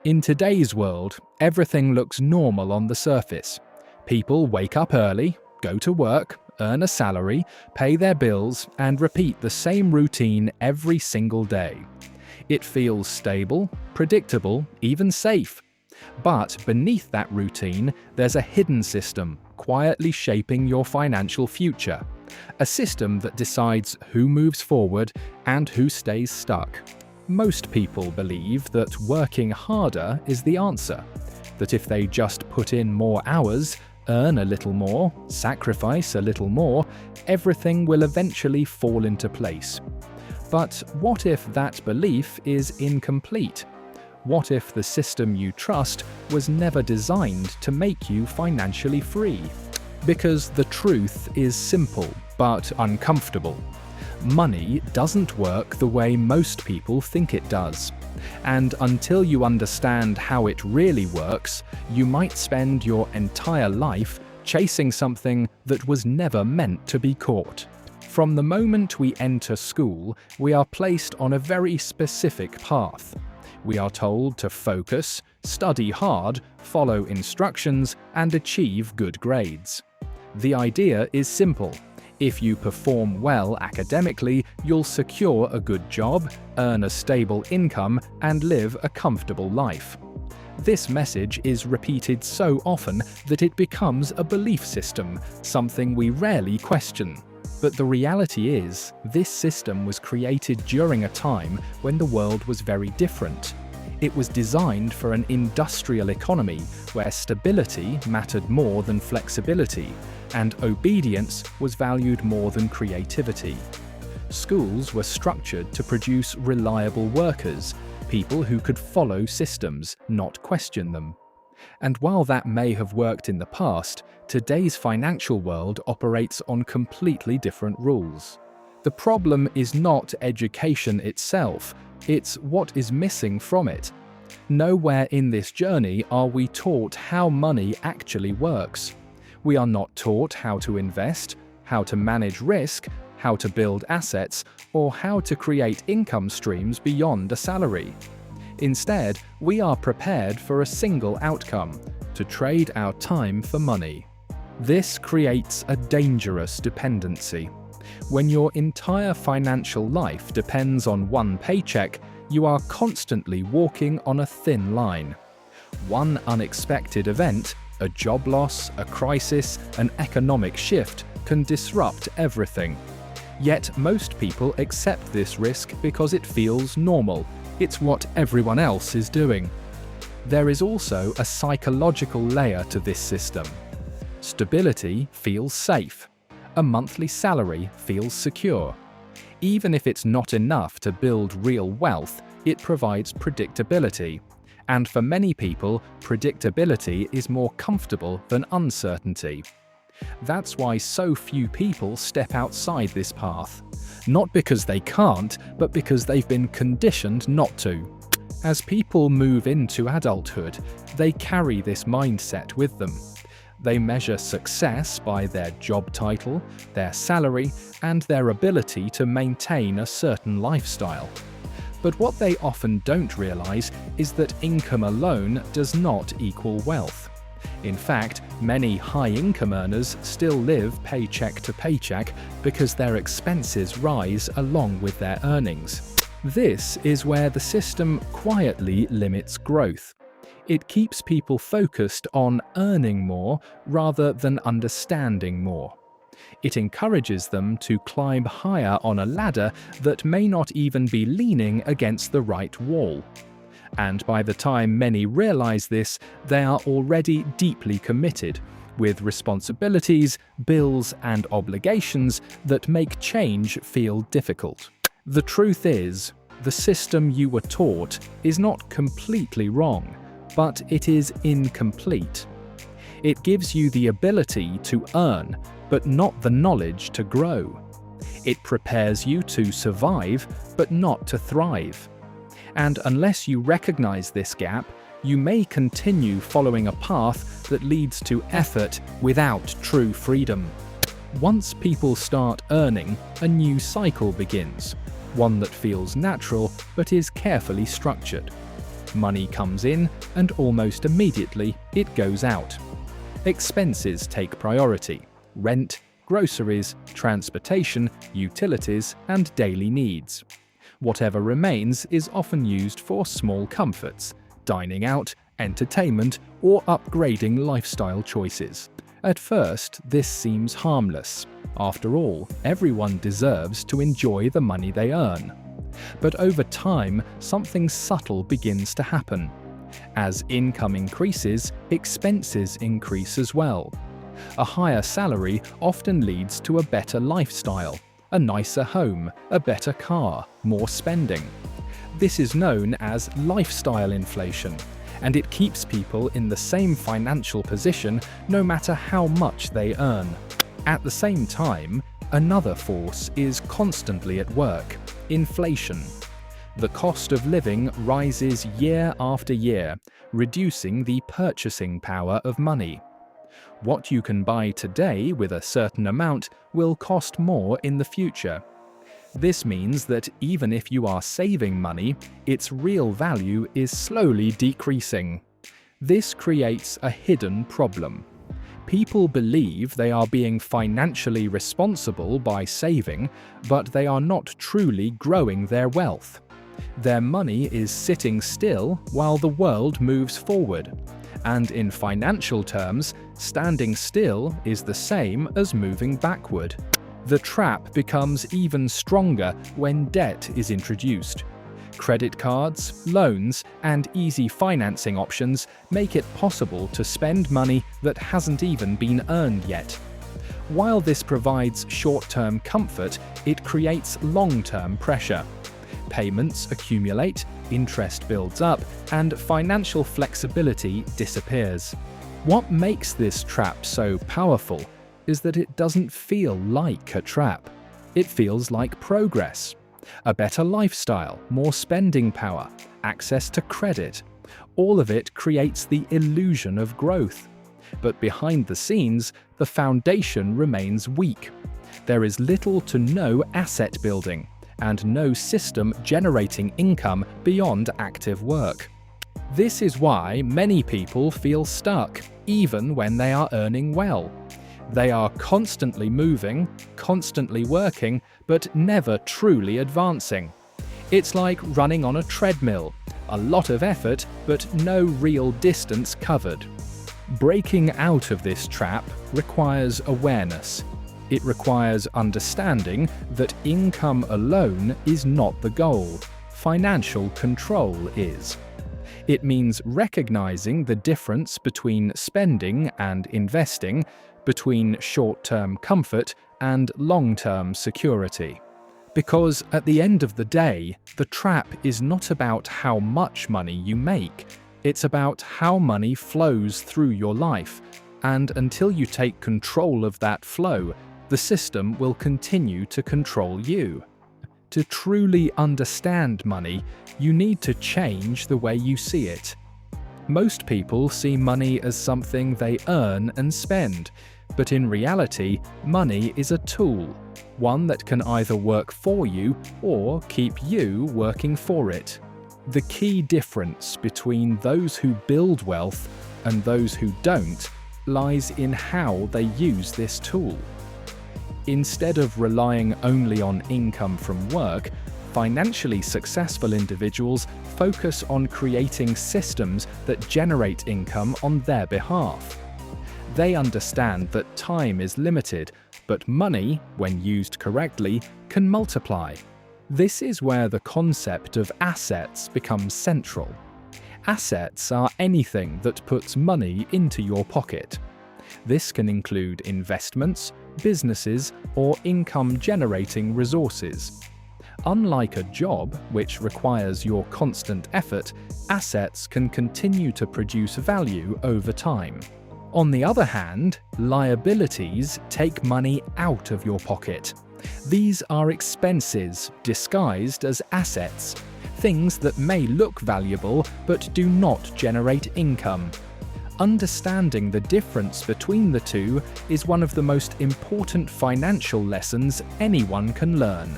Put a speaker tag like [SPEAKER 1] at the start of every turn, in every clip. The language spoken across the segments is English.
[SPEAKER 1] In today's world, everything looks normal on the surface. People wake up early, go to work, earn a salary, pay their bills, and repeat the same routine every single day. It feels stable, predictable, even safe. But beneath that routine, there's a hidden system quietly shaping your financial future. A system that decides who moves forward and who stays stuck. Most people believe that working harder is the answer, that if they just put in more hours, earn a little more, sacrifice a little more, everything will eventually fall into place. But what if that belief is incomplete? What if the system you trust was never designed to make you financially free? Because the truth is simple, but uncomfortable. Money doesn't work the way most people think it does. And until you understand how it really works, you might spend your entire life chasing something that was never meant to be caught. From the moment we enter school, we are placed on a very specific path. We are told to focus, study hard, follow instructions, and achieve good grades. The idea is simple. If you perform well academically, you'll secure a good job, earn a stable income, and live a comfortable life. This message is repeated so often that it becomes a belief system, something we rarely question. But the reality is, this system was created during a time when the world was very different. It was designed for an industrial economy where stability mattered more than flexibility, and obedience was valued more than creativity. Schools were structured to produce reliable workers, people who could follow systems, not question them. And while that may have worked in the past, today's financial world operates on completely different rules. The problem is not education itself, it's what is missing from it. Nowhere in this journey are we taught how money actually works. We are not taught how to invest, how to manage risk, how to build assets, or how to create income streams beyond a salary. Instead, we are prepared for a single outcome: to trade our time for money. This creates a dangerous dependency. When your entire financial life depends on one paycheck, you are constantly walking on a thin line. One unexpected event, a job loss, a crisis, an economic shift, can disrupt everything. Yet most people accept this risk because it feels normal. It's what everyone else is doing. There is also a psychological layer to this system. Stability feels safe. A monthly salary feels secure. Even if it's not enough to build real wealth, it provides predictability. And for many people, predictability is more comfortable than uncertainty. That's why so few people step outside this path. Not because they can't, but because they've been conditioned not to. As people move into adulthood, they carry this mindset with them. They measure success by their job title, their salary, and their ability to maintain a certain lifestyle. But what they often don't realize is that income alone does not equal wealth. In fact, many high-income earners still live paycheck to paycheck because their expenses rise along with their earnings. This is where the system quietly limits growth. It keeps people focused on earning more rather than understanding more. It encourages them to climb higher on a ladder that may not even be leaning against the right wall. And by the time many realize this, they are already deeply committed, with responsibilities, bills, and obligations that make change feel difficult. The truth is, the system you were taught is not completely wrong, but it is incomplete. It gives you the ability to earn, but not the knowledge to grow. It prepares you to survive, but not to thrive. And unless you recognize this gap, you may continue following a path that leads to effort without true freedom. Once people start earning, a new cycle begins, one that feels natural but is carefully structured. Money comes in, and almost immediately it goes out. Expenses take priority: rent, groceries, transportation, utilities, and daily needs. Whatever remains is often used for small comforts, dining out, entertainment, or upgrading lifestyle choices. At first, this seems harmless. After all, everyone deserves to enjoy the money they earn. But over time, something subtle begins to happen. As income increases, expenses increase as well. A higher salary often leads to a better lifestyle, a nicer home, a better car, more spending. This is known as lifestyle inflation, and it keeps people in the same financial position no matter how much they earn. At the same time, another force is constantly at work: inflation. The cost of living rises year after year, reducing the purchasing power of money. What you can buy today with a certain amount will cost more in the future. This means that even if you are saving money, its real value is slowly decreasing. This creates a hidden problem. People believe they are being financially responsible by saving, but they are not truly growing their wealth. Their money is sitting still while the world moves forward. And in financial terms, standing still is the same as moving backward. The trap becomes even stronger when debt is introduced. Credit cards, loans, and easy financing options make it possible to spend money that hasn't even been earned yet. While this provides short-term comfort, it creates long-term pressure. Payments accumulate, interest builds up, and financial flexibility disappears. What makes this trap so powerful is that it doesn't feel like a trap. It feels like progress. A better lifestyle, more spending power, access to credit. All of it creates the illusion of growth. But behind the scenes, the foundation remains weak. There is little to no asset building, and no system generating income beyond active work. This is why many people feel stuck, even when they are earning well. They are constantly moving, constantly working, but never truly advancing. It's like running on a treadmill: a lot of effort, but no real distance covered. Breaking out of this trap requires awareness. It requires understanding that income alone is not the goal. Financial control is. It means recognizing the difference between spending and investing, between short-term comfort and long-term security. Because at the end of the day, the trap is not about how much money you make. It's about how money flows through your life. And until you take control of that flow, the system will continue to control you. To truly understand money, you need to change the way you see it. Most people see money as something they earn and spend, but in reality, money is a tool, one that can either work for you or keep you working for it. The key difference between those who build wealth and those who don't lies in how they use this tool. Instead of relying only on income from work, financially successful individuals focus on creating systems that generate income on their behalf. They understand that time is limited, but money, when used correctly, can multiply. This is where the concept of assets becomes central. Assets are anything that puts money into your pocket. This can include investments, businesses, or income-generating resources. Unlike a job, which requires your constant effort, assets can continue to produce value over time. On the other hand, liabilities take money out of your pocket. These are expenses disguised as assets, things that may look valuable but do not generate income. Understanding the difference between the two is one of the most important financial lessons anyone can learn.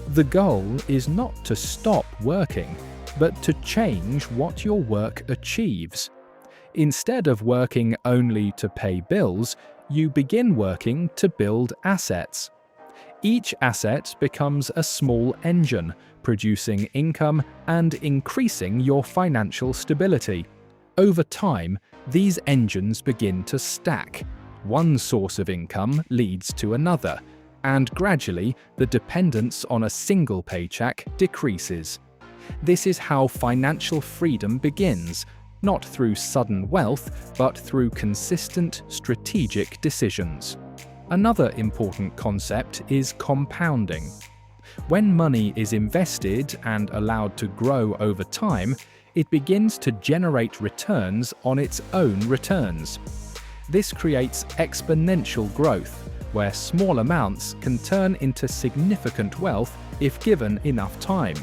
[SPEAKER 1] The goal is not to stop working, but to change what your work achieves. Instead of working only to pay bills, you begin working to build assets. Each asset becomes a small engine, producing income and increasing your financial stability. Over time, these engines begin to stack. One source of income leads to another, and gradually the dependence on a single paycheck decreases. This is how financial freedom begins, not through sudden wealth, but through consistent, strategic decisions. Another important concept is compounding. When money is invested and allowed to grow over time, it begins to generate returns on its own returns. This creates exponential growth, where small amounts can turn into significant wealth if given enough time.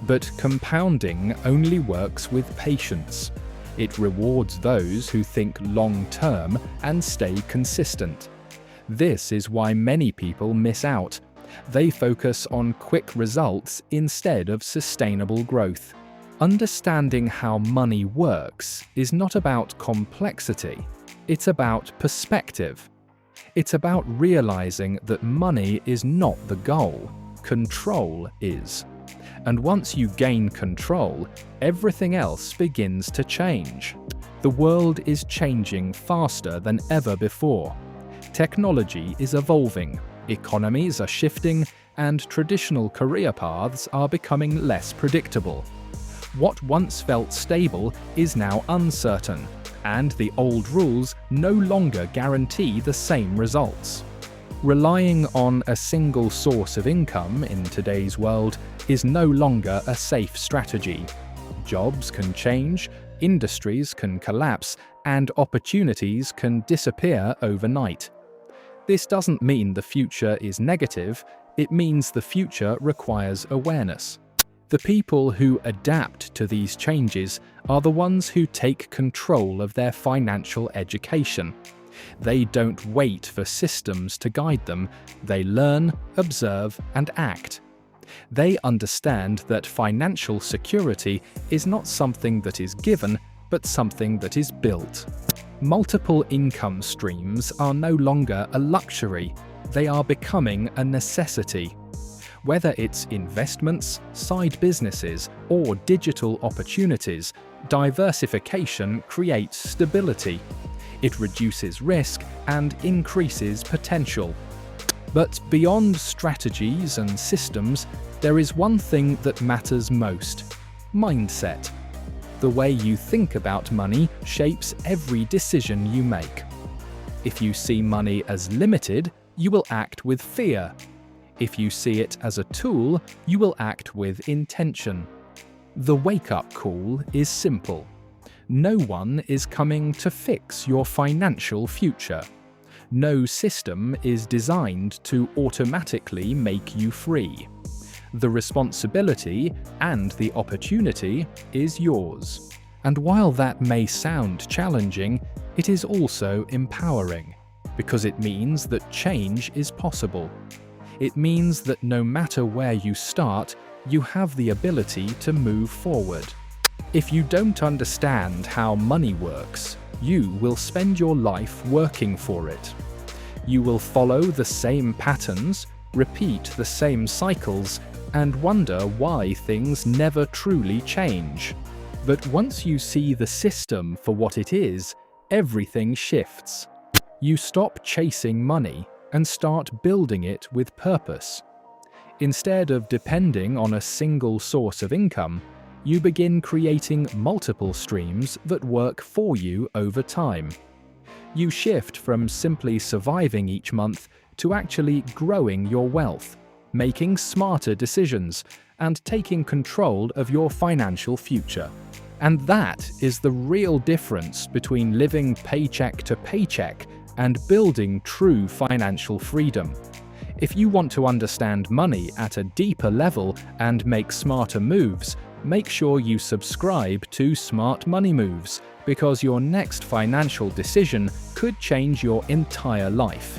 [SPEAKER 1] But compounding only works with patience. It rewards those who think long-term and stay consistent. This is why many people miss out. They focus on quick results instead of sustainable growth. Understanding how money works is not about complexity. It's about perspective. It's about realizing that money is not the goal. Control is. And once you gain control, everything else begins to change. The world is changing faster than ever before. Technology is evolving, economies are shifting, and traditional career paths are becoming less predictable. What once felt stable is now uncertain, and the old rules no longer guarantee the same results. Relying on a single source of income in today's world is no longer a safe strategy. Jobs can change, industries can collapse, and opportunities can disappear overnight. This doesn't mean the future is negative, it means the future requires awareness. The people who adapt to these changes are the ones who take control of their financial education. They don't wait for systems to guide them, they learn, observe, and act. They understand that financial security is not something that is given, but something that is built. Multiple income streams are no longer a luxury, they are becoming a necessity. Whether it's investments, side businesses, or digital opportunities, diversification creates stability. It reduces risk and increases potential. But beyond strategies and systems, there is one thing that matters most: mindset. The way you think about money shapes every decision you make. If you see money as limited, you will act with fear. If you see it as a tool, you will act with intention. The wake-up call is simple. No one is coming to fix your financial future. No system is designed to automatically make you free. The responsibility and the opportunity is yours. And while that may sound challenging, it is also empowering, because it means that change is possible. It means that no matter where you start, you have the ability to move forward. If you don't understand how money works, you will spend your life working for it. You will follow the same patterns, repeat the same cycles, and wonder why things never truly change. But once you see the system for what it is, everything shifts. You stop chasing money and start building it with purpose. Instead of depending on a single source of income, you begin creating multiple streams that work for you over time. You shift from simply surviving each month to actually growing your wealth, making smarter decisions, and taking control of your financial future. And that is the real difference between living paycheck to paycheck and building true financial freedom. If you want to understand money at a deeper level and make smarter moves, make sure you subscribe to Smart Money Moves, because your next financial decision could change your entire life.